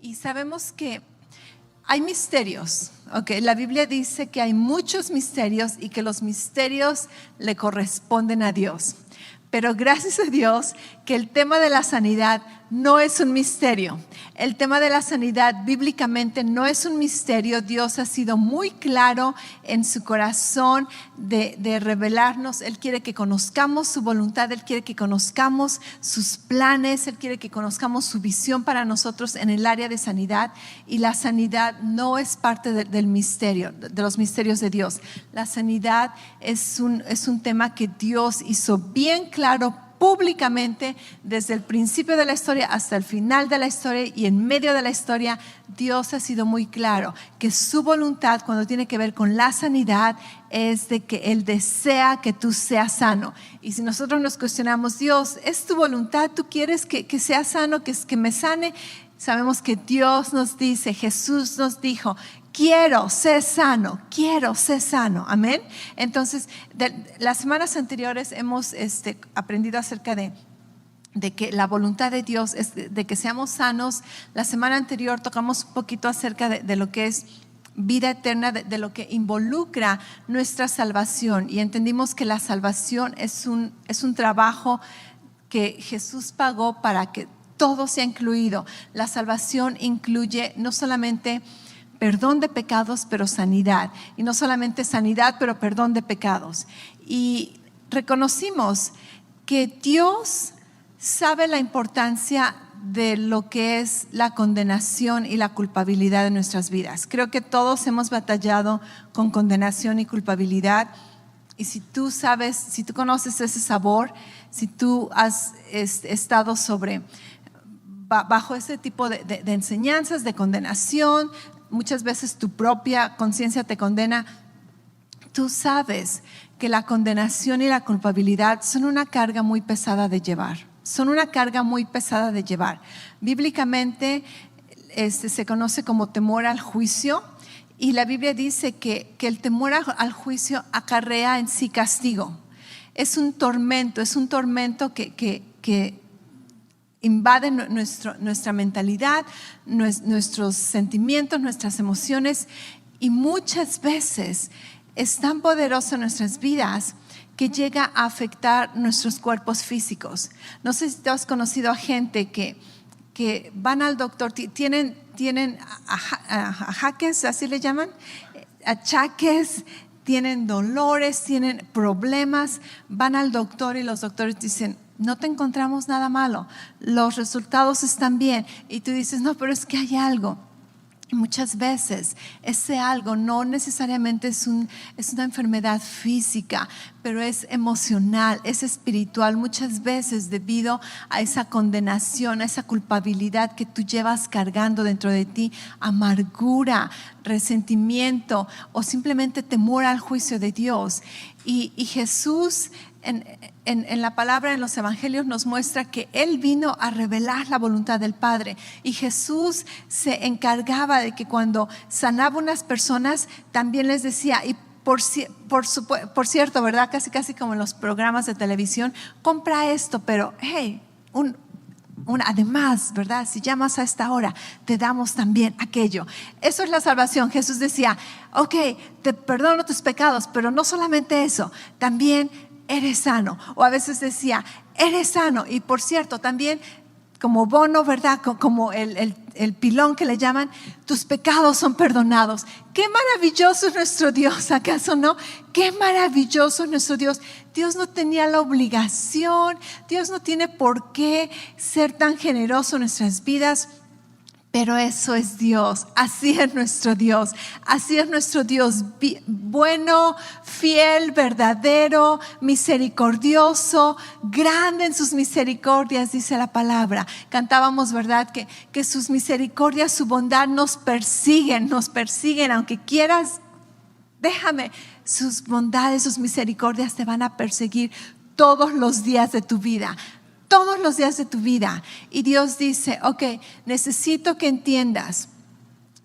y sabemos que hay misterios, ¿ok? La Biblia dice que hay muchos misterios y que los misterios le corresponden a Dios. Pero gracias a Dios que el tema de la sanidad no es un misterio. El tema de la sanidad bíblicamente no es un misterio. Dios ha sido muy claro en su corazón de revelarnos. Él quiere que conozcamos su voluntad, Él quiere que conozcamos sus planes, Él quiere que conozcamos su visión para nosotros en el área de sanidad. Y la sanidad no es parte del misterio, de los misterios de Dios. La sanidad es un tema que Dios hizo bien claro públicamente desde el principio de la historia hasta el final de la historia, y en medio de la historia Dios ha sido muy claro que su voluntad cuando tiene que ver con la sanidad es de que Él desea que tú seas sano. Y si nosotros nos cuestionamos, Dios, ¿es tu voluntad? ¿Tú quieres que sea sano, que me sane? Sabemos que Dios nos dice, Jesús nos dijo, quiero ser sano, amén. Entonces, las semanas anteriores hemos aprendido acerca de que la voluntad de Dios es de que seamos sanos. La semana anterior tocamos un poquito acerca de lo que es vida eterna, de lo que involucra nuestra salvación, y entendimos que la salvación es un trabajo que Jesús pagó para que todo sea incluido. La salvación incluye no solamente perdón de pecados, pero sanidad. Y no solamente sanidad, pero perdón de pecados. Y reconocimos que Dios sabe la importancia de lo que es la condenación y la culpabilidad de nuestras vidas. Creo que todos hemos batallado con condenación y culpabilidad. Y si tú sabes, si tú conoces ese sabor, si tú has estado bajo ese tipo de enseñanzas de condenación, muchas veces tu propia conciencia te condena, tú sabes que la condenación y la culpabilidad son una carga muy pesada de llevar. Bíblicamente se conoce como temor al juicio, y la Biblia dice que el temor al juicio acarrea en sí castigo. Es un tormento que invade nuestra mentalidad, nuestros sentimientos, nuestras emociones, y muchas veces es tan poderoso en nuestras vidas que llega a afectar nuestros cuerpos físicos. No sé si tú has conocido a gente que van al doctor, tienen achaques, así le llaman, achaques, tienen dolores, tienen problemas, van al doctor y los doctores dicen, no te encontramos nada malo, los resultados están bien, y tú dices, no, pero es que hay algo. Y muchas veces ese algo no necesariamente es una enfermedad física, pero es emocional, es espiritual. Muchas veces debido a esa condenación, a esa culpabilidad que tú llevas cargando dentro de ti, amargura, resentimiento o simplemente temor al juicio de Dios. Y Jesús en la palabra, en los evangelios, nos muestra que Él vino a revelar la voluntad del Padre, y Jesús se encargaba de que cuando sanaba unas personas también les decía, y por cierto, ¿verdad? Casi como en los programas de televisión, compra esto, pero hey, además, ¿verdad? Si llamas a esta hora, te damos también aquello. Eso es la salvación. Jesús decía, ok, te perdono tus pecados, pero no solamente eso, también eres sano. O a veces decía, eres sano, y por cierto, también como bono, ¿verdad? Como el pilón que le llaman, tus pecados son perdonados. Qué maravilloso es nuestro Dios, ¿acaso no? Qué maravilloso es nuestro Dios. Dios no tenía la obligación, Dios no tiene por qué ser tan generoso en nuestras vidas, pero eso es Dios. Así es nuestro Dios. Así es nuestro Dios, bueno, fiel, verdadero, misericordioso, grande en sus misericordias, dice la palabra. Cantábamos, ¿verdad? Que sus misericordias, su bondad nos persiguen, aunque quieras, déjame, sus bondades, sus misericordias te van a perseguir todos los días de tu vida. Todos los días de tu vida. Y Dios dice, ok, necesito que entiendas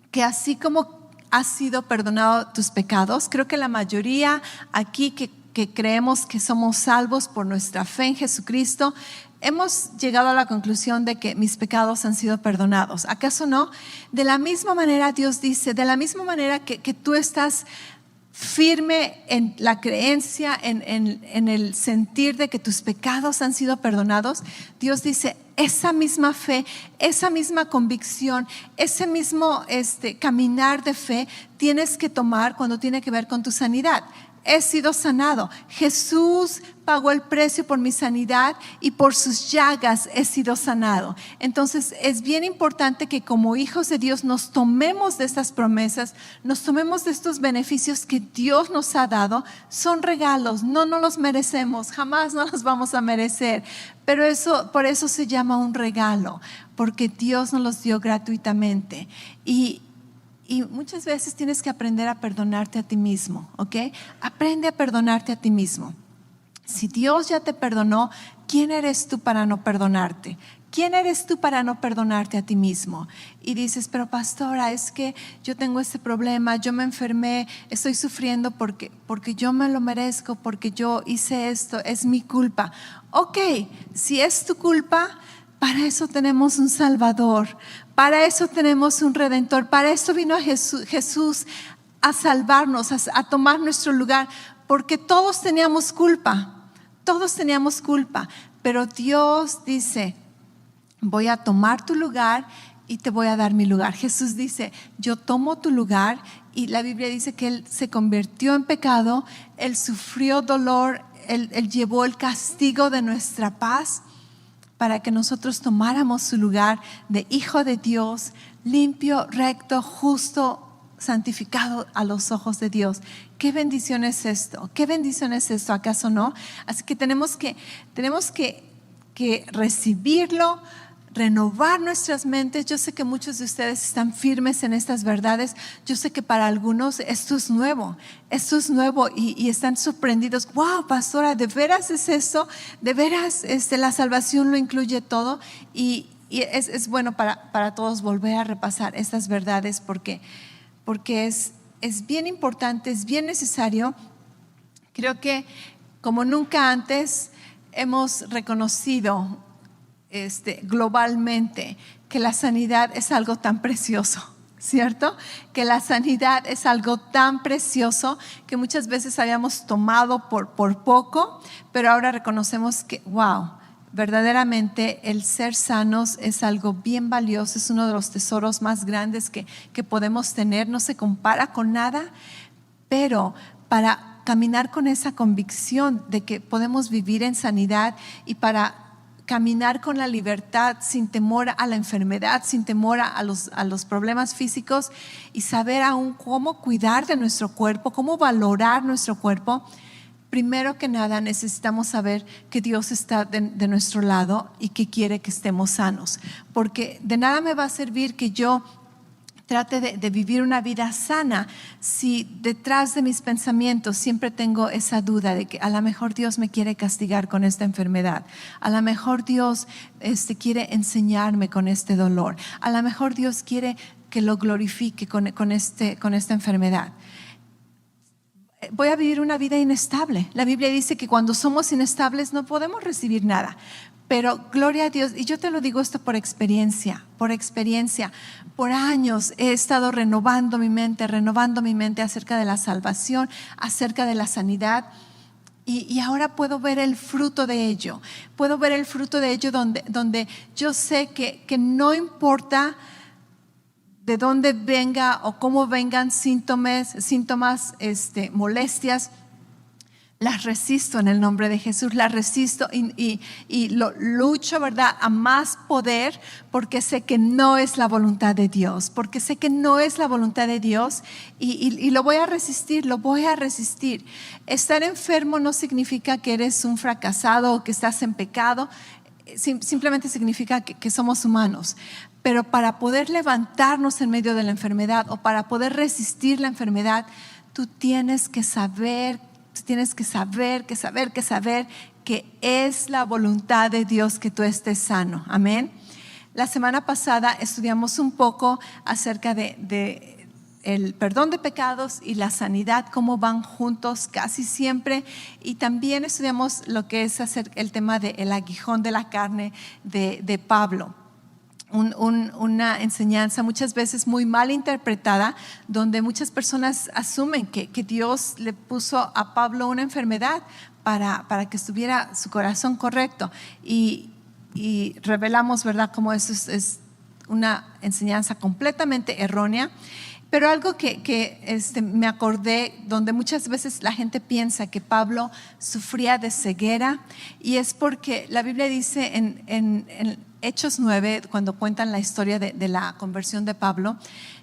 que así como has sido perdonado tus pecados, creo que la mayoría aquí que que creemos que somos salvos por nuestra fe en Jesucristo, hemos llegado a la conclusión de que mis pecados han sido perdonados. ¿Acaso no? De la misma manera Dios dice, de la misma manera que tú estás firme en la creencia, en el sentir de que tus pecados han sido perdonados, Dios dice, esa misma fe, esa misma convicción, ese mismo caminar de fe tienes que tomar cuando tiene que ver con tu sanidad. He sido sanado. Jesús pagó el precio por mi sanidad y por sus llagas he sido sanado. Entonces es bien importante que como hijos de Dios nos tomemos de estas promesas, nos tomemos de estos beneficios que Dios nos ha dado. Son regalos, no nos los merecemos, jamás nos los vamos a merecer. Pero por eso se llama un regalo, porque Dios nos los dio gratuitamente. Y muchas veces tienes que aprender a perdonarte a ti mismo, ¿ok? Aprende a perdonarte a ti mismo. Si Dios ya te perdonó, ¿quién eres tú para no perdonarte? ¿Quién eres tú para no perdonarte a ti mismo? Y dices, pero pastora, es que yo tengo este problema, yo me enfermé, estoy sufriendo porque yo me lo merezco, porque yo hice esto, es mi culpa. Ok, si es tu culpa, para eso tenemos un Salvador, para eso tenemos un Redentor, para eso vino Jesús a salvarnos, a tomar nuestro lugar, porque todos teníamos culpa, pero Dios dice, voy a tomar tu lugar y te voy a dar mi lugar. Jesús dice, yo tomo tu lugar, y la Biblia dice que Él se convirtió en pecado, Él sufrió dolor, Él llevó el castigo de nuestra paz, para que nosotros tomáramos su lugar de hijo de Dios, limpio, recto, justo, santificado a los ojos de Dios. ¿Qué bendición es esto? ¿Qué bendición es esto? ¿Acaso no? Así que tenemos que recibirlo, renovar nuestras mentes. Yo sé que muchos de ustedes están firmes en estas verdades. Yo sé que para algunos esto es nuevo y están sorprendidos. Wow, pastora, ¿de veras es eso? ¿De veras la salvación lo incluye todo? Y es bueno para todos volver a repasar estas verdades porque es bien importante, es bien necesario. Creo que como nunca antes hemos reconocido globalmente que la sanidad es algo tan precioso, ¿cierto? Que la sanidad es algo tan precioso que muchas veces habíamos tomado por poco, pero ahora reconocemos que, wow, verdaderamente el ser sanos es algo bien valioso, es uno de los tesoros más grandes que podemos tener, no se compara con nada, pero para caminar con esa convicción de que podemos vivir en sanidad y para caminar con la libertad sin temor a la enfermedad, sin temor a los problemas físicos y saber aún cómo cuidar de nuestro cuerpo, cómo valorar nuestro cuerpo. Primero que nada necesitamos saber que Dios está de nuestro lado y que quiere que estemos sanos, porque de nada me va a servir que yo trate de vivir una vida sana si detrás de mis pensamientos siempre tengo esa duda de que a lo mejor Dios me quiere castigar con esta enfermedad, a lo mejor Dios quiere enseñarme con este dolor, a lo mejor Dios quiere que lo glorifique con esta enfermedad. Voy a vivir una vida inestable. La Biblia dice que cuando somos inestables no podemos recibir nada. Pero gloria a Dios, y yo te lo digo esto por experiencia, por años he estado renovando mi mente acerca de la salvación, acerca de la sanidad, y ahora puedo ver el fruto de ello, donde yo sé que no importa de dónde venga o cómo vengan síntomas, molestias, las resisto en el nombre de Jesús, las resisto y lo lucho, ¿verdad?, a más poder, porque sé que no es la voluntad de Dios, y lo voy a resistir, Estar enfermo no significa que eres un fracasado o que estás en pecado, simplemente significa que somos humanos. Pero para poder levantarnos en medio de la enfermedad o para poder resistir la enfermedad, tú tienes que saber que es la voluntad de Dios que tú estés sano. Amén. La semana pasada estudiamos un poco acerca de el perdón de pecados y la sanidad, cómo van juntos casi siempre. Y también estudiamos lo que es el tema del aguijón de la carne de Pablo. Una enseñanza muchas veces muy mal interpretada, donde muchas personas asumen que Dios le puso a Pablo una enfermedad para que estuviera su corazón correcto. Y revelamos, ¿verdad?, cómo eso es una enseñanza completamente errónea. Pero algo que me acordé, donde muchas veces la gente piensa que Pablo sufría de ceguera, y es porque la Biblia dice en Hechos 9, cuando cuentan la historia de la conversión de Pablo,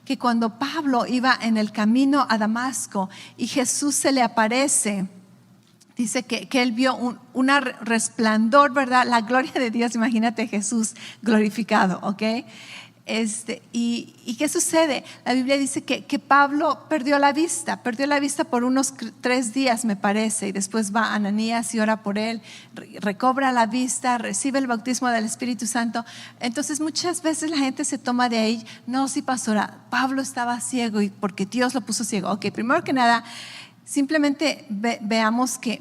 que cuando Pablo iba en el camino a Damasco y Jesús se le aparece, dice que él vio un resplandor, ¿verdad? La gloria de Dios, imagínate Jesús glorificado, ¿ok? ¿Y qué sucede? La Biblia dice que Pablo perdió la vista por unos 3 días, me parece, y después va Ananías y ora por él, recobra la vista, recibe el bautismo del Espíritu Santo. Entonces muchas veces la gente se toma de ahí, no, sí, pastora, Pablo estaba ciego y porque Dios lo puso ciego. Ok, primero que nada, simplemente veamos que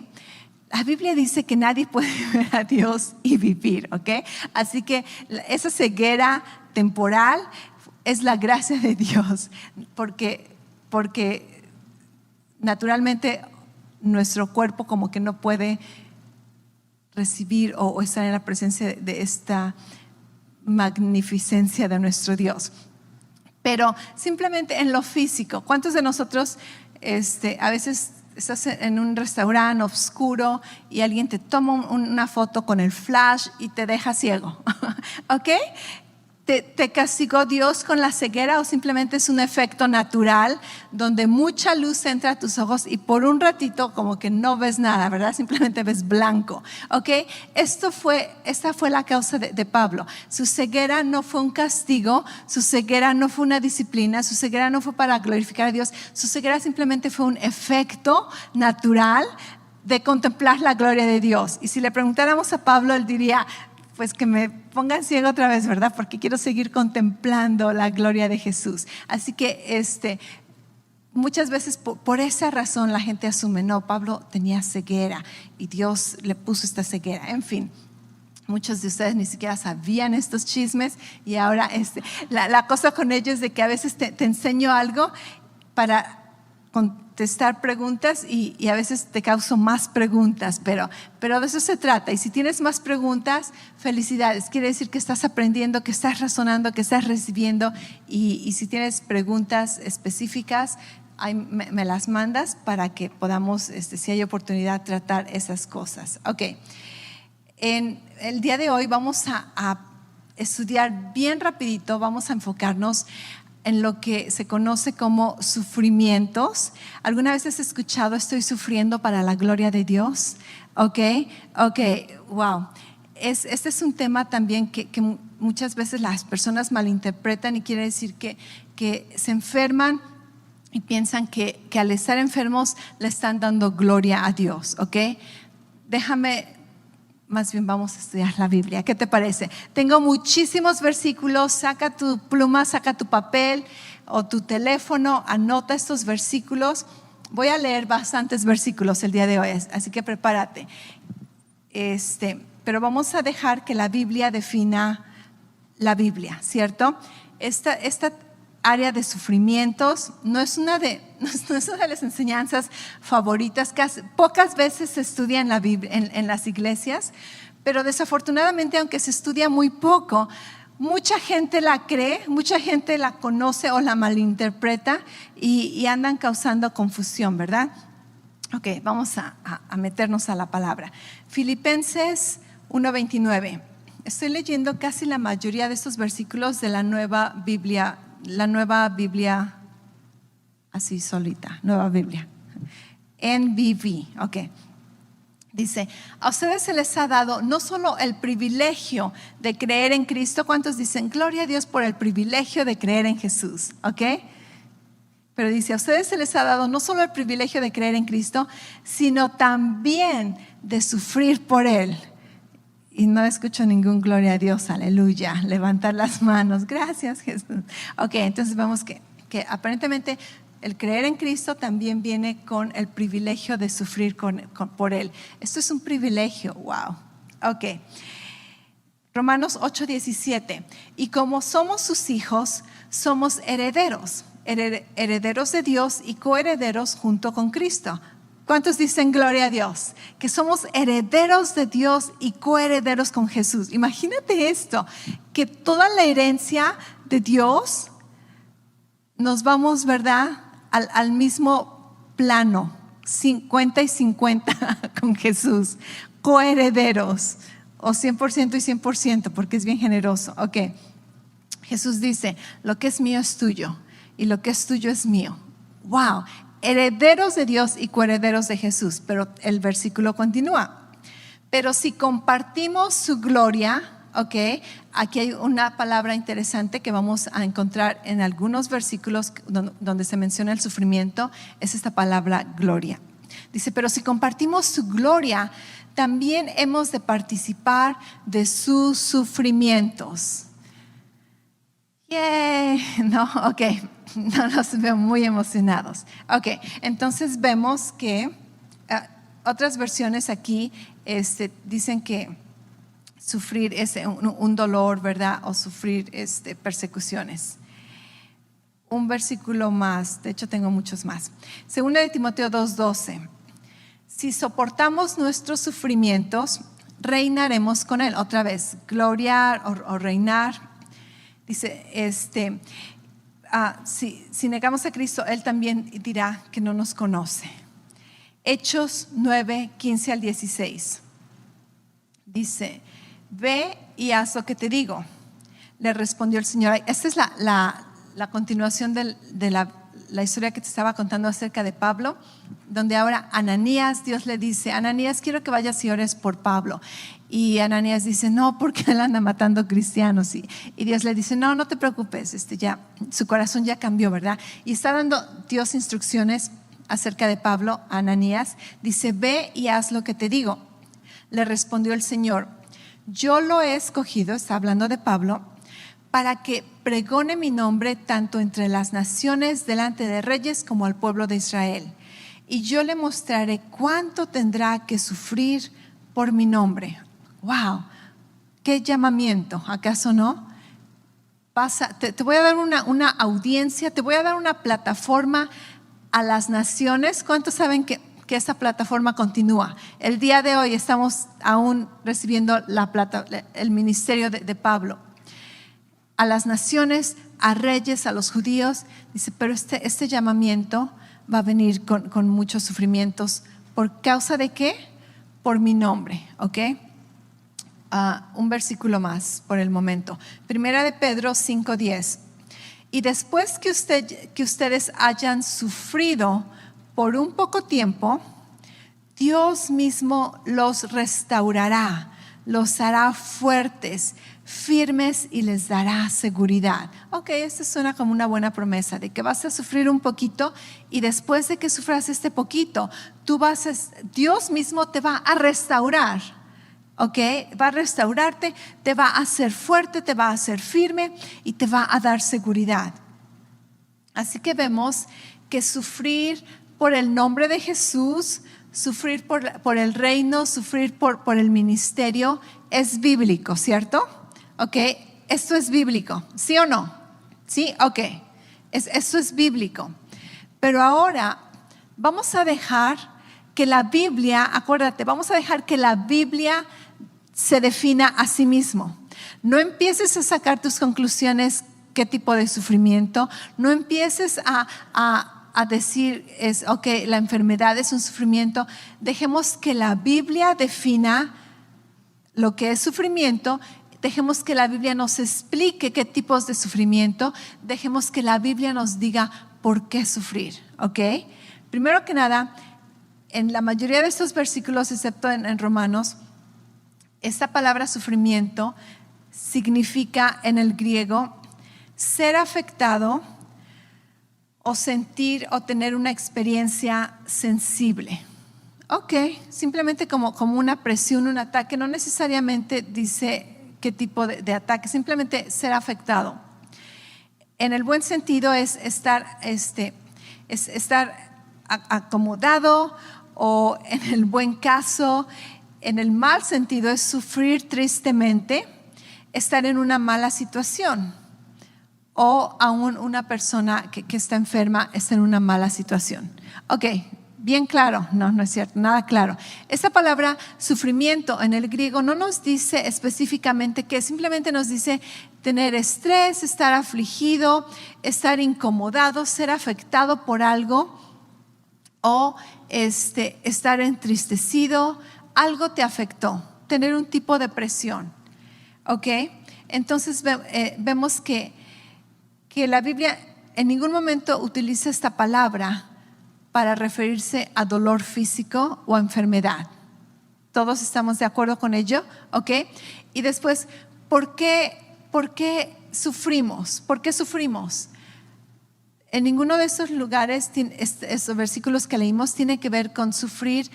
la Biblia dice que nadie puede ver a Dios y vivir, ¿ok? Así que esa ceguera temporal es la gracia de Dios, porque naturalmente nuestro cuerpo como que no puede recibir o estar en la presencia de esta magnificencia de nuestro Dios. Pero simplemente en lo físico, ¿cuántos de nosotros a veces estás en un restaurante oscuro y alguien te toma una foto con el flash y te deja ciego? ¿Ok? ¿Te castigó Dios con la ceguera o simplemente es un efecto natural donde mucha luz entra a tus ojos y por un ratito como que no ves nada, ¿verdad? Simplemente ves blanco, ¿ok? Esta fue la causa de Pablo. Su ceguera no fue un castigo, su ceguera no fue una disciplina, su ceguera no fue para glorificar a Dios, su ceguera simplemente fue un efecto natural de contemplar la gloria de Dios. Y si le preguntáramos a Pablo, él diría, pues que me pongan ciego otra vez, ¿verdad? Porque quiero seguir contemplando la gloria de Jesús. Así que muchas veces por esa razón la gente asume, no, Pablo tenía ceguera y Dios le puso esta ceguera. En fin, muchos de ustedes ni siquiera sabían estos chismes y ahora la cosa con ellos es de que a veces te enseño algo para contestar preguntas y a veces te causo más preguntas, pero de eso se trata. Y si tienes más preguntas, felicidades, quiere decir que estás aprendiendo, que estás razonando, que estás recibiendo, y si tienes preguntas específicas, me las mandas para que podamos, si hay oportunidad, tratar esas cosas. Ok, en el día de hoy vamos a estudiar bien rapidito, vamos a enfocarnos en lo que se conoce como sufrimientos. ¿Alguna vez has escuchado estoy sufriendo para la gloria de Dios? Ok, wow. Este es un tema también que muchas veces las personas malinterpretan y quiere decir que se enferman y piensan que al estar enfermos le están dando gloria a Dios. Ok, más bien vamos a estudiar la Biblia. ¿Qué te parece? Tengo muchísimos versículos. Saca tu pluma, saca tu papel o tu teléfono, anota estos versículos. Voy a leer bastantes versículos el día de hoy, así que prepárate. Pero vamos a dejar que la Biblia defina la Biblia, ¿cierto? Esta área de sufrimientos no es una de las enseñanzas favoritas, pocas veces se estudia en la Biblia, en las iglesias, pero desafortunadamente, aunque se estudia muy poco, mucha gente la cree, mucha gente la conoce o la malinterpreta y andan causando confusión, ¿verdad? Ok, vamos a meternos a la palabra. Filipenses 1:29. Estoy leyendo casi la mayoría de estos versículos de la Nueva Biblia así solita, Nueva Biblia, NBV, ok. Dice, a ustedes se les ha dado no solo el privilegio de creer en Cristo. ¿Cuántos dicen, gloria a Dios por el privilegio de creer en Jesús? Ok. Pero dice, a ustedes se les ha dado no solo el privilegio de creer en Cristo, sino también de sufrir por Él. Y no escucho ningún gloria a Dios, aleluya, levantar las manos, gracias Jesús. Ok, entonces vemos que que aparentemente el creer en Cristo también viene con el privilegio de sufrir por Él. Esto es un privilegio, wow. Ok. Romanos 8:17. Y como somos sus hijos, somos herederos, herederos de Dios y coherederos junto con Cristo. ¿Cuántos dicen gloria a Dios? Que somos herederos de Dios y coherederos con Jesús. Imagínate esto, que toda la herencia de Dios nos vamos, ¿verdad?, al mismo plano, 50 y 50 con Jesús, coherederos, o 100% y 100%, porque es bien generoso. Ok, Jesús dice, lo que es mío es tuyo, y lo que es tuyo es mío. Wow, herederos de Dios y coherederos de Jesús. Pero el versículo continúa. Pero si compartimos su gloria, ok, aquí hay una palabra interesante que vamos a encontrar en algunos versículos donde se menciona el sufrimiento, es esta palabra gloria. Dice, pero si compartimos su gloria, también hemos de participar de sus sufrimientos. ¡Yay! No, ok, no los veo muy emocionados. Ok, entonces vemos que otras versiones aquí dicen que sufrir es un dolor, ¿verdad? O sufrir persecuciones. Un versículo más, de hecho tengo muchos más. Segunda de Timoteo 2:12. Si soportamos nuestros sufrimientos, reinaremos con Él. Otra vez, gloriar o reinar. Dice, si negamos a Cristo, Él también dirá que no nos conoce. Hechos 9:15 al 16. Dice, ve y haz lo que te digo. Le respondió el Señor. Esta es la continuación de la historia que te estaba contando acerca de Pablo, donde ahora Ananías, Dios le dice, Ananías, quiero que vayas y ores por Pablo. Y Ananías dice, no, porque él anda matando cristianos. Y Dios le dice, no te preocupes, ya su corazón ya cambió, ¿verdad? Y está dando Dios instrucciones acerca de Pablo a Ananías. Dice, ve y haz lo que te digo. Le respondió el Señor, yo lo he escogido, está hablando de Pablo, para que pregone mi nombre tanto entre las naciones delante de reyes como al pueblo de Israel. Y yo le mostraré cuánto tendrá que sufrir por mi nombre. ¡Wow! ¡Qué llamamiento! ¿Acaso no? Te voy a dar una audiencia, te voy a dar una plataforma a las naciones. ¿Cuántos saben que esa plataforma continúa? El día de hoy estamos aún recibiendo el ministerio de Pablo. A las naciones, a reyes, a los judíos. Dice, pero este llamamiento va a venir con muchos sufrimientos. ¿Por causa de qué? Por mi nombre, ¿ok? Un versículo más por el momento. Primera de Pedro 5:10. Y después que ustedes hayan sufrido por un poco tiempo, Dios mismo los restaurará, los hará fuertes, firmes y les dará seguridad. Ok, esto suena como una buena promesa de que vas a sufrir un poquito y después de que sufras este poquito, Dios mismo te va a restaurar. Ok, va a restaurarte, te va a hacer fuerte, te va a hacer firme y te va a dar seguridad. Así que vemos que sufrir por el nombre de Jesús, sufrir por el reino, sufrir por el ministerio es bíblico, ¿cierto? Ok, esto es bíblico, ¿sí o no? Sí, ok, esto es bíblico. Pero ahora vamos a dejar que la Biblia, acuérdate, vamos a dejar que la Biblia se defina a sí mismo. No empieces a sacar tus conclusiones, qué tipo de sufrimiento. No empieces a decir, ok, la enfermedad es un sufrimiento. Dejemos que la Biblia defina lo que es sufrimiento. Dejemos que la Biblia nos explique qué tipos de sufrimiento. Dejemos que la Biblia nos diga por qué sufrir, ¿ok? Primero que nada, en la mayoría de estos versículos, excepto en Romanos, esta palabra sufrimiento significa en el griego ser afectado o sentir o tener una experiencia sensible. Ok, simplemente como una presión, un ataque, no necesariamente dice qué tipo de ataque, simplemente ser afectado. En el buen sentido es estar acomodado, o en el buen caso. En el mal sentido es sufrir tristemente, estar en una mala situación, o aún una persona que está enferma está en una mala situación. Ok, bien claro. No es cierto, nada claro. Esa palabra sufrimiento en el griego no nos dice específicamente qué, simplemente nos dice tener estrés, estar afligido, estar incomodado, ser afectado por algo, o estar entristecido. Algo te afectó, tener un tipo de presión. ¿Ok? Entonces vemos que la Biblia en ningún momento utiliza esta palabra para referirse a dolor físico o a enfermedad. ¿Todos estamos de acuerdo con ello? ¿Ok? Y después, ¿por qué sufrimos? ¿Por qué sufrimos? En ninguno de esos lugares, esos versículos que leímos, tiene que ver con sufrir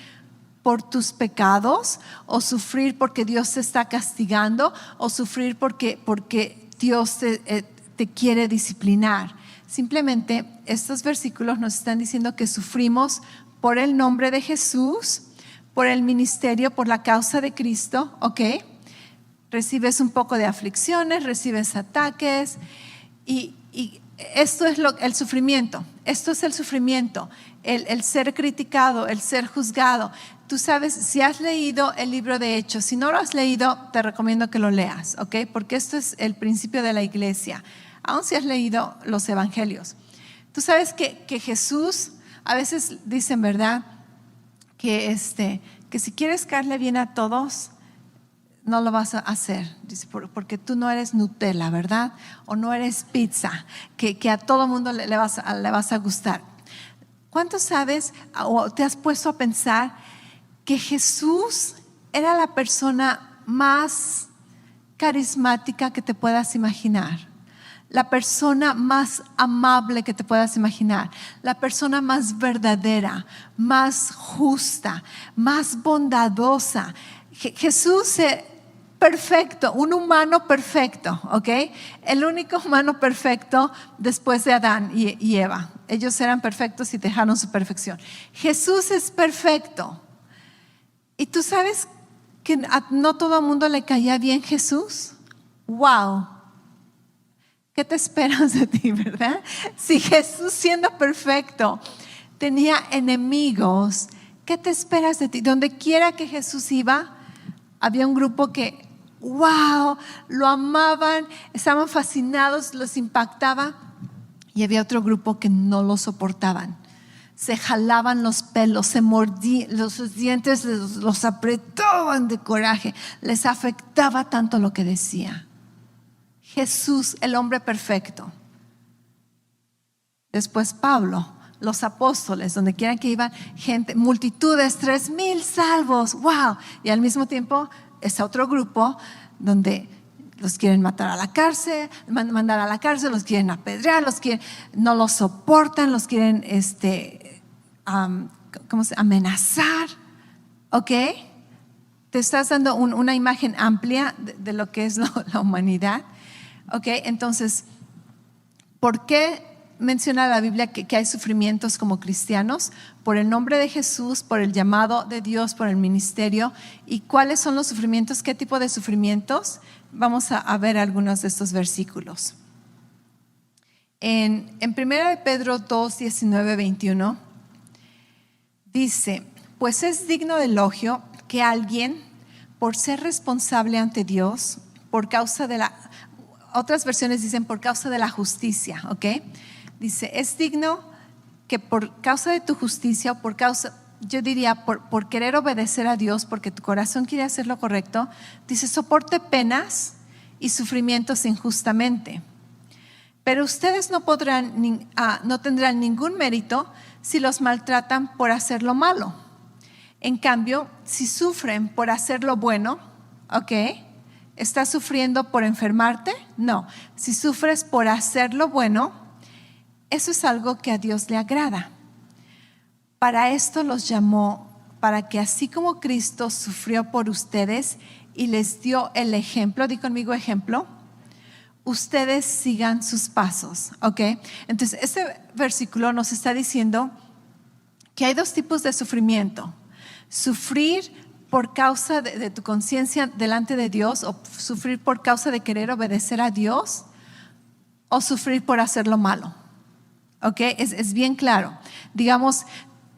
por tus pecados, o sufrir porque Dios te está castigando, o sufrir porque Dios te quiere disciplinar. Simplemente estos versículos nos están diciendo que sufrimos por el nombre de Jesús, por el ministerio, por la causa de Cristo. ¿Ok? Recibes un poco de aflicciones, recibes ataques, y esto es el sufrimiento. Esto es el sufrimiento, el ser criticado, el ser juzgado. Tú sabes, si has leído el libro de Hechos, si no lo has leído, te recomiendo que lo leas, ¿ok? Porque esto es el principio de la iglesia, aun si has leído los evangelios. Tú sabes que Jesús, a veces dicen, ¿verdad?, que si quieres caerle bien a todos, no lo vas a hacer, dice, porque tú no eres Nutella, ¿verdad? O no eres pizza, que a todo mundo le vas a gustar. ¿Cuánto sabes o te has puesto a pensar que Jesús era la persona más carismática que te puedas imaginar? La persona más amable que te puedas imaginar, la persona más verdadera, más justa, más bondadosa. Jesús perfecto, un humano perfecto, ¿ok? El único humano perfecto después de Adán y Eva. Ellos eran perfectos y dejaron su perfección. Jesús es perfecto. Y tú sabes que no todo el mundo le caía bien Jesús. ¡Wow! ¿Qué te esperas de ti, verdad? Si Jesús, siendo perfecto, tenía enemigos, ¿qué te esperas de ti? Donde quiera que Jesús iba, había un grupo que, wow, lo amaban, estaban fascinados, los impactaba, y había otro grupo que no lo soportaban. Se jalaban los pelos, se mordían, los dientes los apretaban de coraje, les afectaba tanto lo que decía. Jesús, el hombre perfecto. Después Pablo, los apóstoles, donde quiera que iban, gente, multitudes, 3,000 salvos, wow. Y al mismo tiempo está otro grupo donde los quieren matar a la cárcel, mandar a la cárcel, los quieren apedrear, no los soportan, los quieren amenazar. ¿Ok? Te estás dando una imagen amplia de lo que es la humanidad. ¿Ok? Entonces, ¿por qué menciona la Biblia que hay sufrimientos como cristianos? Por el nombre de Jesús, por el llamado de Dios, por el ministerio. ¿Y cuáles son los sufrimientos? ¿Qué tipo de sufrimientos? Vamos a ver algunos de estos versículos. En 1 Pedro 2, 19, 21 dice: pues es digno de elogio que alguien, por ser responsable ante Dios, por causa de otras versiones dicen por causa de la justicia, ¿ok? Dice, es digno que por causa de tu justicia, o por causa, yo diría por querer obedecer a Dios, porque tu corazón quiere hacer lo correcto, dice, soporte penas y sufrimientos injustamente. Pero ustedes no tendrán ningún mérito si los maltratan por hacer lo malo. En cambio, si sufren por hacer lo bueno, ¿ok? ¿Estás sufriendo por enfermarte? No. Si sufres por hacer lo bueno, eso es algo que a Dios le agrada. Para esto los llamó, para que así como Cristo sufrió por ustedes y les dio el ejemplo, di conmigo ejemplo, ustedes sigan sus pasos, ¿ok? Entonces, este versículo nos está diciendo que hay dos tipos de sufrimiento. Sufrir por causa de tu conciencia delante de Dios, o sufrir por causa de querer obedecer a Dios, o sufrir por hacer lo malo, ¿ok? Es bien claro. Digamos,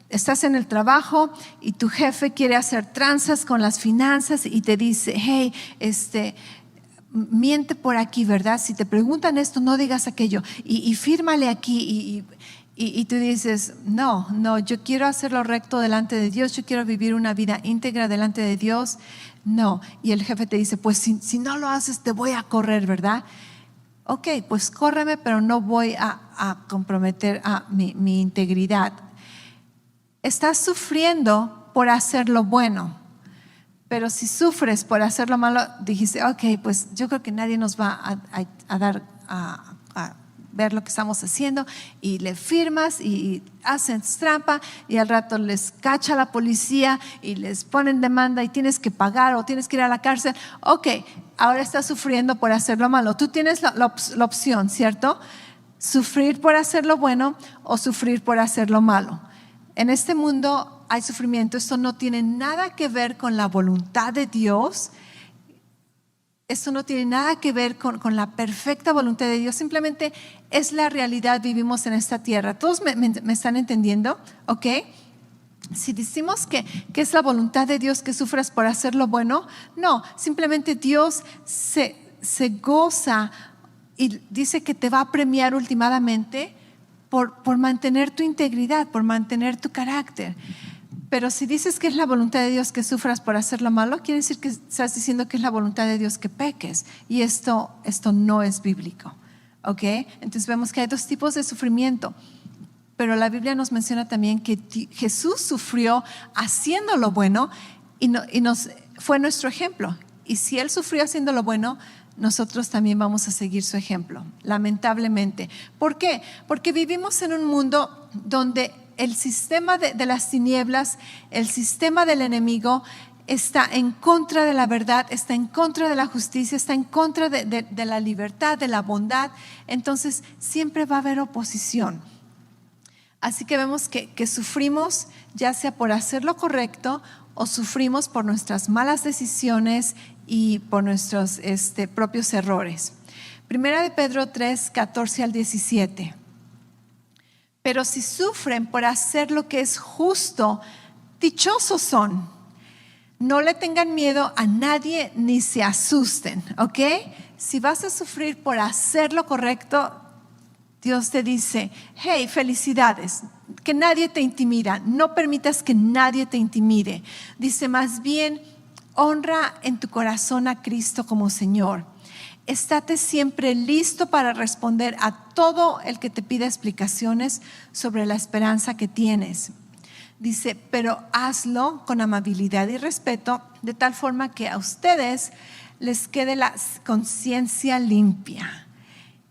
estás en el trabajo y tu jefe quiere hacer tranzas con las finanzas y te dice, hey, miente por aquí, ¿verdad? Si te preguntan esto, no digas aquello y fírmale aquí y tú dices, no, yo quiero hacer lo recto delante de Dios, yo quiero vivir una vida íntegra delante de Dios. No, y el jefe te dice, pues si no lo haces te voy a correr, ¿verdad? Ok, pues córreme, pero no voy a comprometer a mi integridad. Estás sufriendo por hacer lo bueno, pero si sufres por hacer lo malo, dijiste, ok, pues yo creo que nadie nos va a dar a ver lo que estamos haciendo, y le firmas y hacen trampa y al rato les cacha la policía y les ponen demanda y tienes que pagar o tienes que ir a la cárcel. Ok, ahora estás sufriendo por hacer lo malo. Tú tienes la opción, ¿cierto? Sufrir por hacer lo bueno o sufrir por hacer lo malo. En este mundo hay sufrimiento. Esto no tiene nada que ver con la voluntad de Dios. Esto no tiene nada que ver con la perfecta voluntad de Dios. Simplemente es la realidad. Vivimos en esta tierra. ¿Todos me están entendiendo? ¿Ok? Si decimos que es la voluntad de Dios que sufras por hacer lo bueno, no. Simplemente Dios se goza y dice que te va a premiar últimamente por mantener tu integridad, por mantener tu carácter. Pero si dices que es la voluntad de Dios que sufras por hacer lo malo, quiere decir que estás diciendo que es la voluntad de Dios que peques. Y esto no es bíblico, ¿ok? Entonces vemos que hay dos tipos de sufrimiento. Pero la Biblia nos menciona también que Jesús sufrió haciendo lo bueno y fue nuestro ejemplo. Y si Él sufrió haciendo lo bueno, nosotros también vamos a seguir su ejemplo, lamentablemente. ¿Por qué? Porque vivimos en un mundo donde el sistema de las tinieblas, el sistema del enemigo está en contra de la verdad, está en contra de la justicia, está en contra de la libertad, de la bondad. Entonces siempre va a haber oposición. Así que vemos que sufrimos ya sea por hacer lo correcto o sufrimos por nuestras malas decisiones y por nuestros propios errores. Primera de Pedro 3, 14 al 17. Pero si sufren por hacer lo que es justo, dichosos son. No le tengan miedo a nadie ni se asusten, ¿ok? Si vas a sufrir por hacer lo correcto, Dios te dice, hey, felicidades, que nadie te intimida, no permitas que nadie te intimide. Dice, más bien, honra en tu corazón a Cristo como Señor. Estate siempre listo para responder a todo el que te pida explicaciones sobre la esperanza que tienes. Dice, pero hazlo con amabilidad y respeto, de tal forma que a ustedes les quede la conciencia limpia.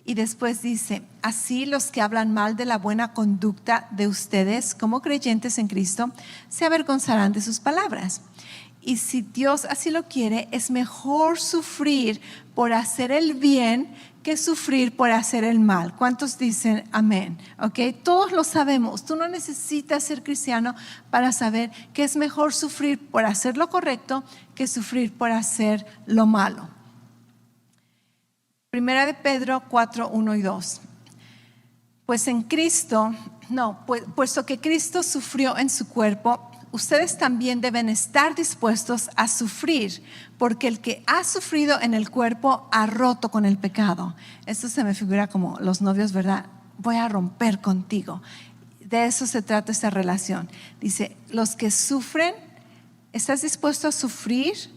Y después dice, así los que hablan mal de la buena conducta de ustedes como creyentes en Cristo se avergonzarán de sus palabras. Y si Dios así lo quiere, es mejor sufrir por hacer el bien que sufrir por hacer el mal. ¿Cuántos dicen amén? ¿Ok? Todos lo sabemos. Tú no necesitas ser cristiano para saber que es mejor sufrir por hacer lo correcto que sufrir por hacer lo malo. Primera de Pedro 4, 1 y 2. Puesto que Cristo sufrió en su cuerpo, ustedes también deben estar dispuestos a sufrir, porque el que ha sufrido en el cuerpo ha roto con el pecado. Esto se me figura como los novios, ¿verdad? Voy a romper contigo. De eso se trata esta relación. Dice, los que sufren, ¿estás dispuesto a sufrir?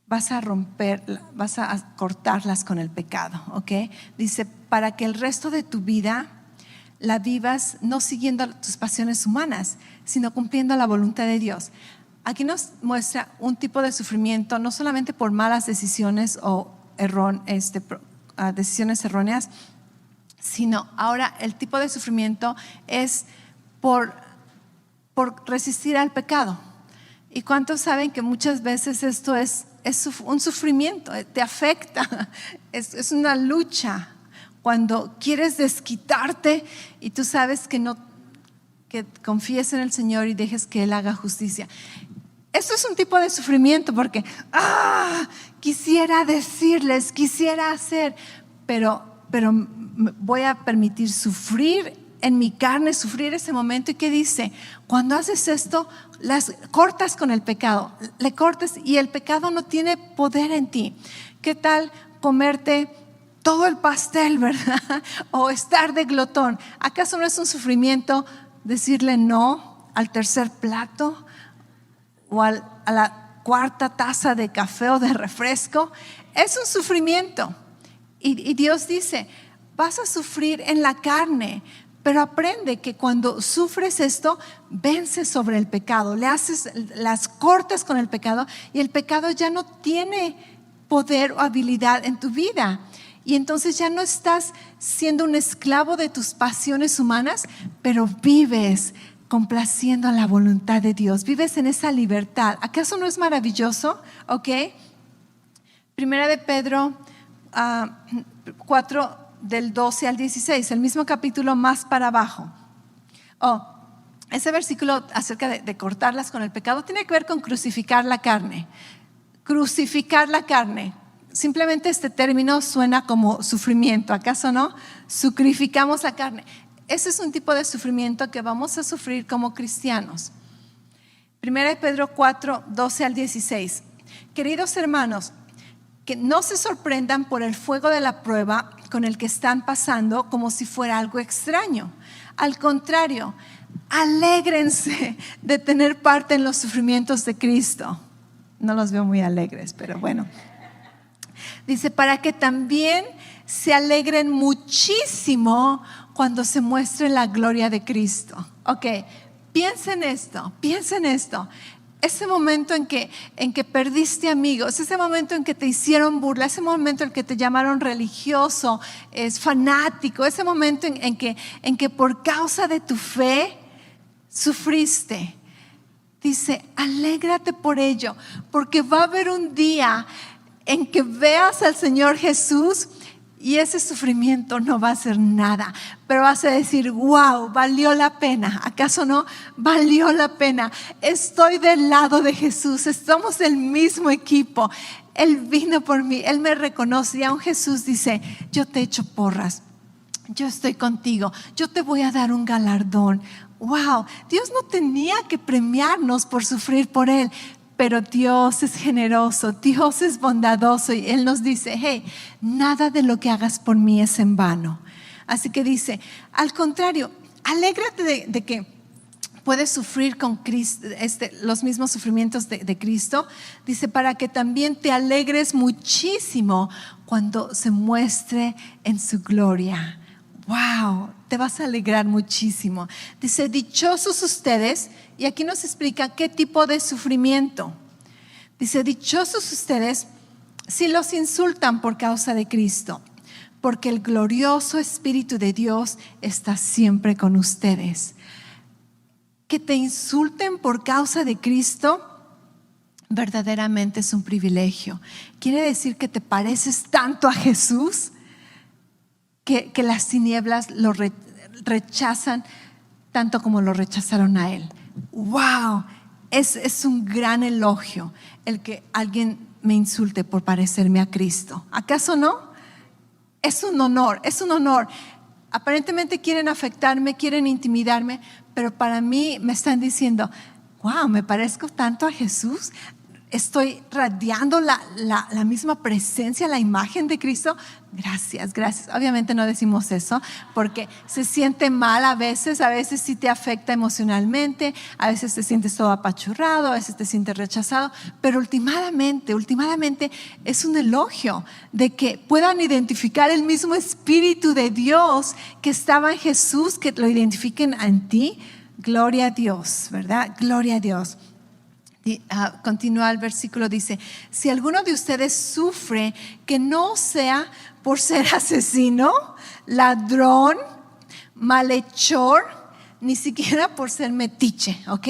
Vas a cortarlas con el pecado, ¿ok? Dice, para que el resto de tu vida la vivas no siguiendo tus pasiones humanas, sino cumpliendo la voluntad de Dios. Aquí nos muestra un tipo de sufrimiento, no solamente por malas decisiones o decisiones erróneas, sino ahora el tipo de sufrimiento es por resistir al pecado. ¿Y cuántos saben que muchas veces esto es es un sufrimiento, te afecta, es una lucha. Cuando quieres desquitarte y tú sabes que confíes en el Señor y dejes que Él haga justicia. Esto es un tipo de sufrimiento porque quisiera decirles, quisiera hacer, pero voy a permitir sufrir en mi carne, sufrir ese momento. ¿Y qué dice? Cuando haces esto, las cortas con el pecado, le cortas y el pecado no tiene poder en ti. ¿Qué tal comerte todo el pastel, verdad? O estar de glotón. ¿Acaso no es un sufrimiento decirle no al tercer plato o a la cuarta taza de café o de refresco? Es un sufrimiento. Y Dios dice, vas a sufrir en la carne, pero aprende que cuando sufres esto, vences sobre el pecado, las cortas con el pecado y el pecado ya no tiene poder o habilidad en tu vida. Y entonces ya no estás siendo un esclavo de tus pasiones humanas, pero vives complaciendo a la voluntad de Dios. Vives en esa libertad. ¿Acaso no es maravilloso? ¿Ok? Primera de Pedro 4, del 12 al 16, el mismo capítulo más para abajo. Ese versículo acerca de cortarlas con el pecado tiene que ver con crucificar la carne. Crucificar la carne. Simplemente este término suena como sufrimiento, ¿acaso no? Sacrificamos la carne. Ese es un tipo de sufrimiento que vamos a sufrir como cristianos. 1 Pedro 4, 12 al 16. Queridos hermanos, que no se sorprendan por el fuego de la prueba con el que están pasando como si fuera algo extraño. Al contrario, alégrense de tener parte en los sufrimientos de Cristo. No los veo muy alegres, pero bueno. Dice, para que también se alegren muchísimo cuando se muestre la gloria de Cristo. Ok, piensa en esto. Ese momento en que perdiste amigos, ese momento en que te hicieron burla, ese momento en que te llamaron religioso, fanático, ese momento en que por causa de tu fe sufriste. Dice, alégrate por ello, porque va a haber un día en que veas al Señor Jesús y ese sufrimiento no va a ser nada, pero vas a decir, wow, valió la pena. ¿Acaso no? Valió la pena. Estoy del lado de Jesús, estamos del mismo equipo. Él vino por mí, Él me reconoce y aún Jesús dice, yo te echo porras, yo estoy contigo, yo te voy a dar un galardón. Wow, Dios no tenía que premiarnos por sufrir por Él. Pero Dios es generoso, Dios es bondadoso y Él nos dice, hey, nada de lo que hagas por mí es en vano. Así que dice, al contrario, alégrate de que puedes sufrir con Cristo, los mismos sufrimientos de Cristo. Dice, para que también te alegres muchísimo cuando se muestre en su gloria. Wow, te vas a alegrar muchísimo. Dice, dichosos ustedes, y aquí nos explica qué tipo de sufrimiento. Dice, dichosos ustedes si los insultan por causa de Cristo, porque el glorioso Espíritu de Dios está siempre con ustedes. Que te insulten por causa de Cristo verdaderamente es un privilegio. Quiere decir que te pareces tanto a Jesús que las tinieblas lo rechazan tanto como lo rechazaron a Él. Wow, es un gran elogio el que alguien me insulte por parecerme a Cristo. ¿Acaso no? Es un honor, es un honor. Aparentemente quieren afectarme, quieren intimidarme, pero para mí me están diciendo, wow, me parezco tanto a Jesús. Estoy radiando la misma presencia, la imagen de Cristo. Gracias, gracias. Obviamente no decimos eso porque se siente mal a veces sí te afecta emocionalmente, a veces te sientes todo apachurrado, a veces te sientes rechazado, pero últimamente es un elogio de que puedan identificar el mismo Espíritu de Dios que estaba en Jesús, que lo identifiquen en ti. Gloria a Dios, ¿verdad? Gloria a Dios. Continúa el versículo, dice, si alguno de ustedes sufre, que no sea por ser asesino, ladrón, malhechor, ni siquiera por ser metiche, ¿ok?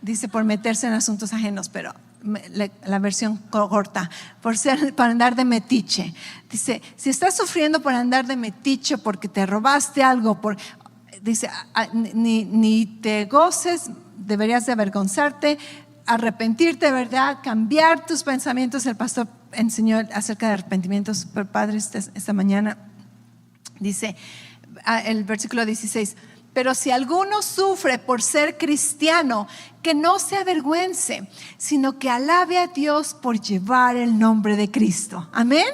Dice por meterse en asuntos ajenos, pero la versión corta, por andar de metiche. Dice, si estás sufriendo por andar de metiche, porque te robaste algo, dice, ni te goces, deberías de avergonzarte, arrepentirte, ¿verdad? Cambiar tus pensamientos. El pastor enseñó acerca de arrepentimientos, padre, esta mañana. Dice el versículo 16, pero si alguno sufre por ser cristiano, que no se avergüence, sino que alabe a Dios por llevar el nombre de Cristo. Amén.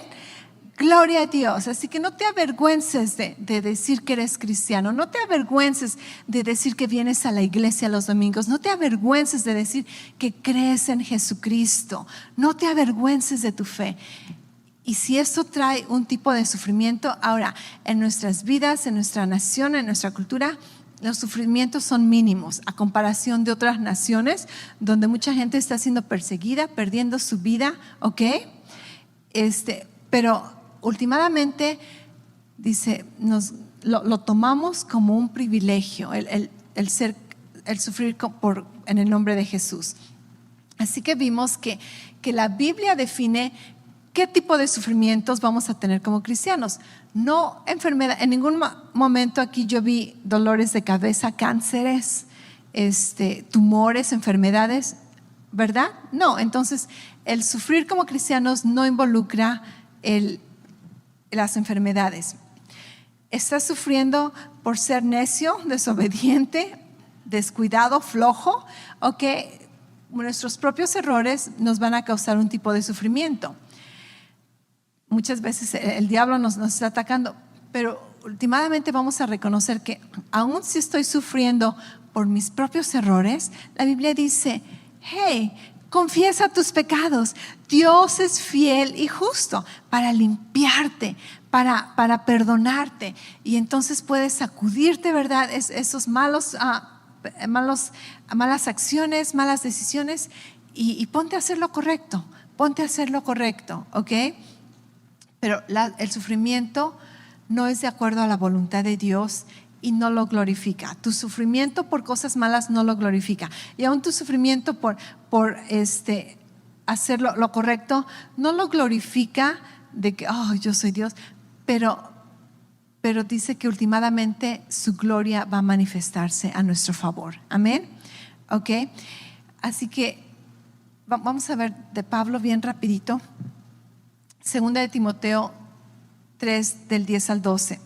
Gloria a Dios. Así que no te avergüences de decir que eres cristiano. No te avergüences de decir que vienes a la iglesia los domingos. No te avergüences de decir que crees en Jesucristo. No te avergüences de tu fe. Y si esto trae un tipo de sufrimiento, ahora, en nuestras vidas, en nuestra nación, en nuestra cultura, los sufrimientos son mínimos a comparación de otras naciones donde mucha gente está siendo perseguida, perdiendo su vida, ¿ok? Pero últimamente, dice, lo tomamos como un privilegio, el sufrir en el nombre de Jesús. Así que vimos que la Biblia define qué tipo de sufrimientos vamos a tener como cristianos. No enfermedad. En ningún momento aquí yo vi dolores de cabeza, cánceres, tumores, enfermedades, ¿verdad? No. Entonces, el sufrir como cristianos no involucra las enfermedades. ¿Estás sufriendo por ser necio, desobediente, descuidado, flojo? Ok, nuestros propios errores nos van a causar un tipo de sufrimiento. Muchas veces el diablo nos está atacando, pero últimamente vamos a reconocer que aun si estoy sufriendo por mis propios errores, la Biblia dice, hey, confiesa tus pecados. Dios es fiel y justo para limpiarte, para perdonarte. Y entonces puedes sacudirte, ¿verdad? Esos malas acciones, malas decisiones y ponte a hacer lo correcto. Ponte a hacer lo correcto, ¿ok? Pero el sufrimiento no es de acuerdo a la voluntad de Dios y no lo glorifica. Tu sufrimiento por cosas malas no lo glorifica. Y aún tu sufrimiento por hacer lo correcto no lo glorifica de que, yo soy Dios. Pero dice que últimamente su gloria va a manifestarse a nuestro favor. Amén. ¿Ok? Así que vamos a ver de Pablo bien rapidito. Segunda de Timoteo 3, del 10 al 12.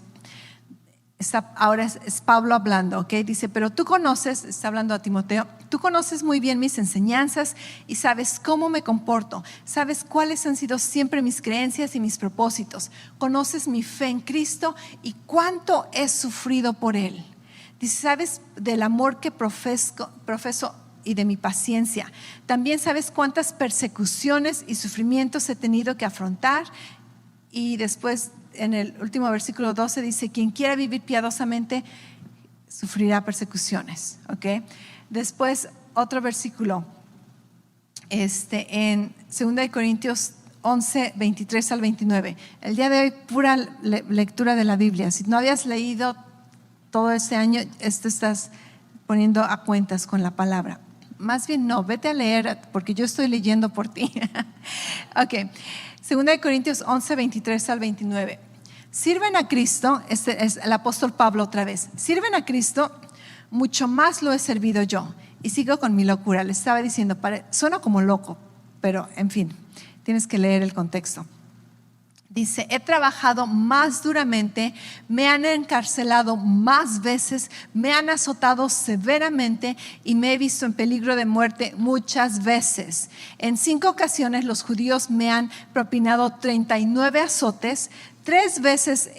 Ahora es Pablo hablando, ¿ok? Dice, pero tú conoces, está hablando a Timoteo, tú conoces muy bien mis enseñanzas y sabes cómo me comporto, sabes cuáles han sido siempre mis creencias y mis propósitos, conoces mi fe en Cristo y cuánto he sufrido por Él. Dice, sabes del amor que profeso y de mi paciencia. También sabes cuántas persecuciones y sufrimientos he tenido que afrontar. Y después en el último versículo 12 dice, quien quiera vivir piadosamente sufrirá persecuciones, ¿ok? Después otro versículo en 2 Corintios 11, 23 al 29. El día de hoy pura lectura de la Biblia. Si no habías leído todo este año, estás poniendo a cuentas con la palabra. Más bien no, vete a leer porque yo estoy leyendo por ti. Ok, 2 Corintios 11, 23 al 29. Sirven a Cristo, es el apóstol Pablo otra vez. Sirven a Cristo, mucho más lo he servido yo. Y sigo con mi locura. Le estaba diciendo, suena como loco, pero en fin, tienes que leer el contexto. Dice, he trabajado más duramente, me han encarcelado más veces, me han azotado severamente y me he visto en peligro de muerte muchas veces. En 5 ocasiones los judíos me han propinado 39 azotes, 3 veces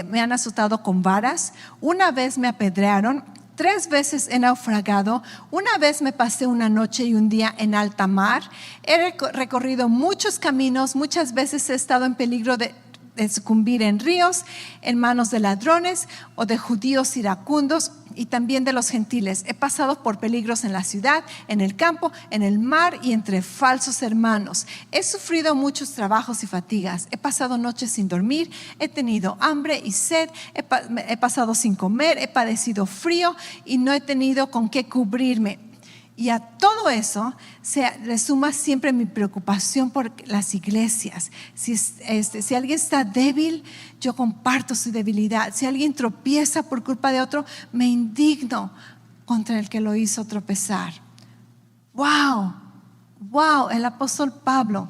me han azotado con varas, 1 vez me apedrearon, 3 veces he naufragado, 1 vez me pasé una noche y un día en alta mar, he recorrido muchos caminos, muchas veces he estado en peligro de sucumbir en ríos, en manos de ladrones o de judíos iracundos y también de los gentiles. He pasado por peligros en la ciudad, en el campo, en el mar y entre falsos hermanos. He sufrido muchos trabajos y fatigas. He pasado noches sin dormir, he tenido hambre y sed, he pasado sin comer, he padecido frío y no he tenido con qué cubrirme. Y a todo eso se le suma siempre mi preocupación por las iglesias. Si alguien está débil, yo comparto su debilidad. Si alguien tropieza por culpa de otro, me indigno contra el que lo hizo tropezar. Wow, el apóstol Pablo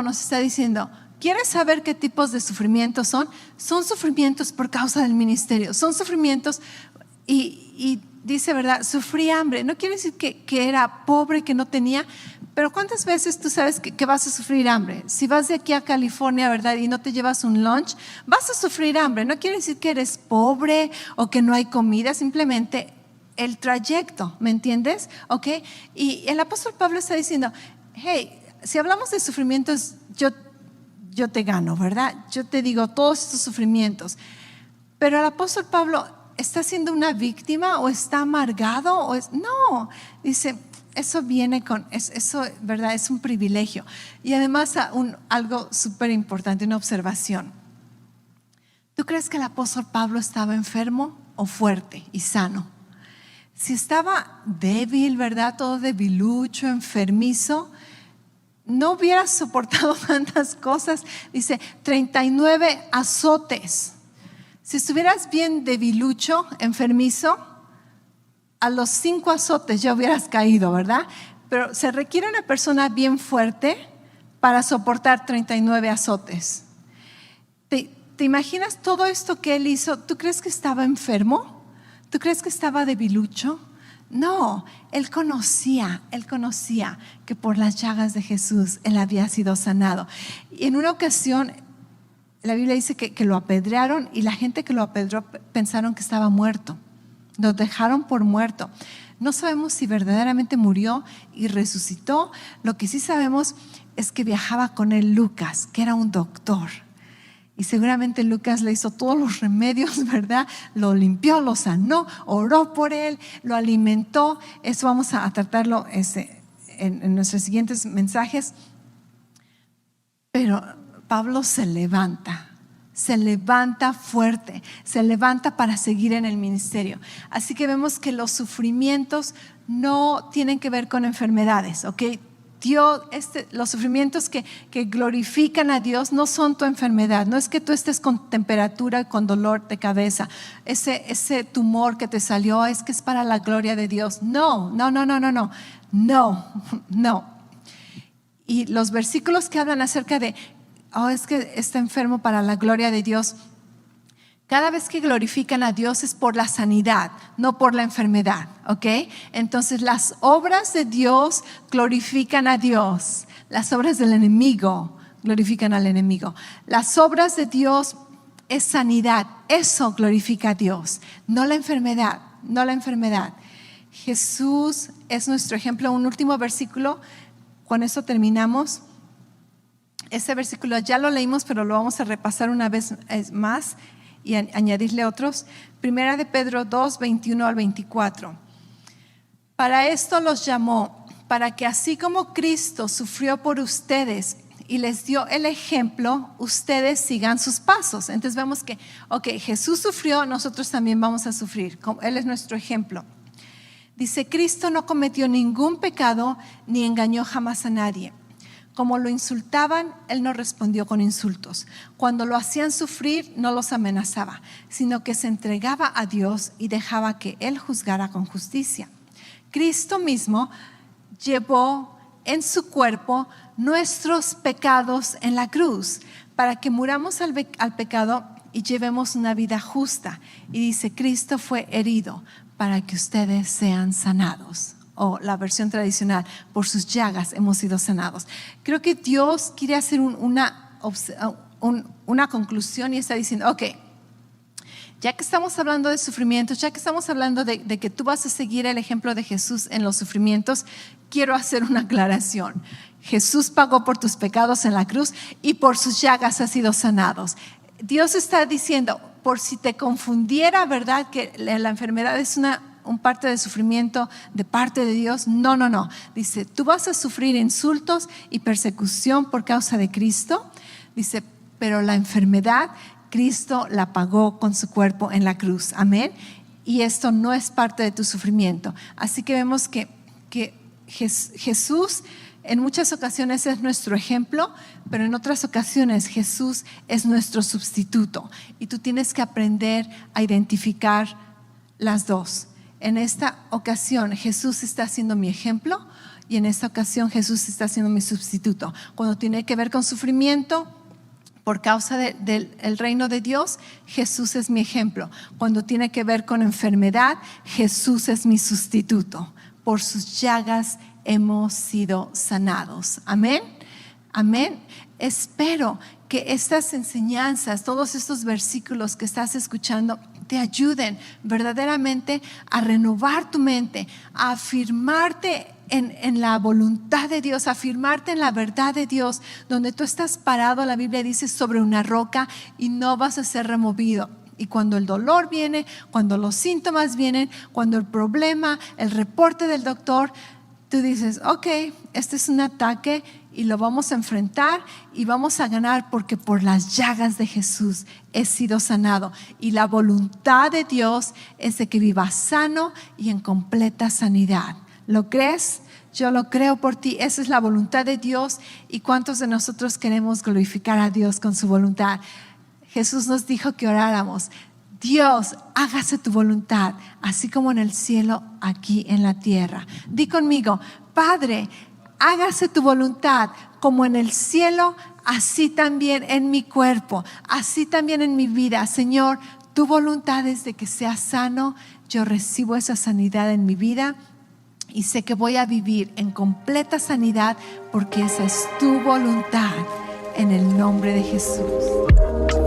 nos está diciendo, ¿quieres saber qué tipos de sufrimientos son? Son sufrimientos por causa del ministerio, son sufrimientos y dice, ¿verdad? Sufrí hambre. No quiere decir que era pobre, que no tenía, pero ¿cuántas veces tú sabes que vas a sufrir hambre? Si vas de aquí a California, ¿verdad? Y no te llevas un lunch, vas a sufrir hambre. No quiere decir que eres pobre o que no hay comida, simplemente el trayecto, ¿me entiendes? ¿Ok? Y el apóstol Pablo está diciendo, hey, si hablamos de sufrimientos, yo te gano, ¿verdad? Yo te digo todos estos sufrimientos. Pero el apóstol Pablo está siendo una víctima o está amargado no, dice, eso viene con eso, ¿verdad? Es un privilegio. Y además algo súper importante, una observación. ¿Tú crees que el apóstol Pablo estaba enfermo o fuerte y sano? Si estaba débil, ¿verdad? Todo debilucho, enfermizo, no hubiera soportado tantas cosas. Dice 39 azotes. Si estuvieras bien debilucho, enfermizo, a los 5 azotes ya hubieras caído, ¿verdad? Pero se requiere una persona bien fuerte para soportar 39 azotes. ¿Te imaginas todo esto que él hizo? ¿Tú crees que estaba enfermo? ¿Tú crees que estaba debilucho? No, él conocía que por las llagas de Jesús él había sido sanado. Y en una ocasión la Biblia dice que lo apedrearon y la gente que lo apedreó pensaron que estaba muerto. Lo dejaron por muerto. No sabemos si verdaderamente murió y resucitó. Lo que sí sabemos es que viajaba con él Lucas, que era un doctor. Y seguramente Lucas le hizo todos los remedios, ¿verdad? Lo limpió, lo sanó, oró por él, lo alimentó. Eso vamos a tratarlo en nuestros siguientes mensajes. Pero Pablo se levanta fuerte, se levanta para seguir en el ministerio. Así que vemos que los sufrimientos no tienen que ver con enfermedades, ¿ok? Los sufrimientos que glorifican a Dios no son tu enfermedad. No es que tú estés con temperatura y con dolor de cabeza. Ese tumor que te salió es que es para la gloria de Dios. No. Y los versículos que hablan acerca de es que está enfermo para la gloria de Dios. Cada vez que glorifican a Dios es por la sanidad, no por la enfermedad, ¿ok? Entonces las obras de Dios glorifican a Dios. Las obras del enemigo glorifican al enemigo. Las obras de Dios es sanidad. Eso glorifica a Dios, no la enfermedad. Jesús es nuestro ejemplo. Un último versículo, con eso terminamos. Ese versículo ya lo leímos, pero lo vamos a repasar una vez más y añadirle otros. Primera de Pedro 2, 21 al 24. Para esto los llamó, para que así como Cristo sufrió por ustedes y les dio el ejemplo, ustedes sigan sus pasos. Entonces vemos que, Jesús sufrió, nosotros también vamos a sufrir. Él es nuestro ejemplo. Dice, Cristo no cometió ningún pecado ni engañó jamás a nadie. Como lo insultaban, él no respondió con insultos. Cuando lo hacían sufrir, no los amenazaba, sino que se entregaba a Dios y dejaba que él juzgara con justicia. Cristo mismo llevó en su cuerpo nuestros pecados en la cruz, para que muramos al pecado y llevemos una vida justa. Y dice, Cristo fue herido para que ustedes sean sanados. O la versión tradicional, por sus llagas hemos sido sanados. Creo que Dios quiere hacer una conclusión y está diciendo, ya que estamos hablando de sufrimientos, ya que estamos hablando de que tú vas a seguir el ejemplo de Jesús en los sufrimientos, quiero hacer una aclaración. Jesús pagó por tus pecados en la cruz y por sus llagas has sido sanados. Dios está diciendo, por si te confundiera, ¿verdad? Que la enfermedad es un parte de sufrimiento de parte de Dios. No. Dice, tú vas a sufrir insultos y persecución por causa de Cristo. Dice, pero la enfermedad, Cristo la pagó con su cuerpo en la cruz. Amén. y esto no es parte de tu sufrimiento. Así que vemos que Jesús en muchas ocasiones es nuestro ejemplo, pero en otras ocasiones Jesús es nuestro sustituto. Y tú tienes que aprender a identificar las dos. En esta ocasión Jesús está siendo mi ejemplo y en esta ocasión Jesús está siendo mi sustituto. Cuando tiene que ver con sufrimiento por causa del reino de Dios, Jesús es mi ejemplo. Cuando tiene que ver con enfermedad, Jesús es mi sustituto. Por sus llagas hemos sido sanados. Amén. Amén. Espero que estas enseñanzas, todos estos versículos que estás escuchando, te ayuden verdaderamente a renovar tu mente, a afirmarte en la voluntad de Dios, a afirmarte en la verdad de Dios, donde tú estás parado, la Biblia dice, sobre una roca y no vas a ser removido. Y cuando el dolor viene, cuando los síntomas vienen, cuando el problema, el reporte del doctor, tú dices, ok, este es un ataque y lo vamos a enfrentar y vamos a ganar, porque por las llagas de Jesús he sido sanado. Y la voluntad de Dios es de que vivas sano y en completa sanidad. ¿Lo crees? Yo lo creo por ti. Esa es la voluntad de Dios. ¿Y cuántos de nosotros queremos glorificar a Dios con su voluntad? Jesús nos dijo que oráramos: Dios, hágase tu voluntad, así como en el cielo, aquí en la tierra. Di conmigo: Padre, hágase tu voluntad, como en el cielo, así también en mi cuerpo, así también en mi vida. Señor, tu voluntad es de que sea sano. Yo recibo esa sanidad en mi vida y sé que voy a vivir en completa sanidad, porque esa es tu voluntad, en el nombre de Jesús.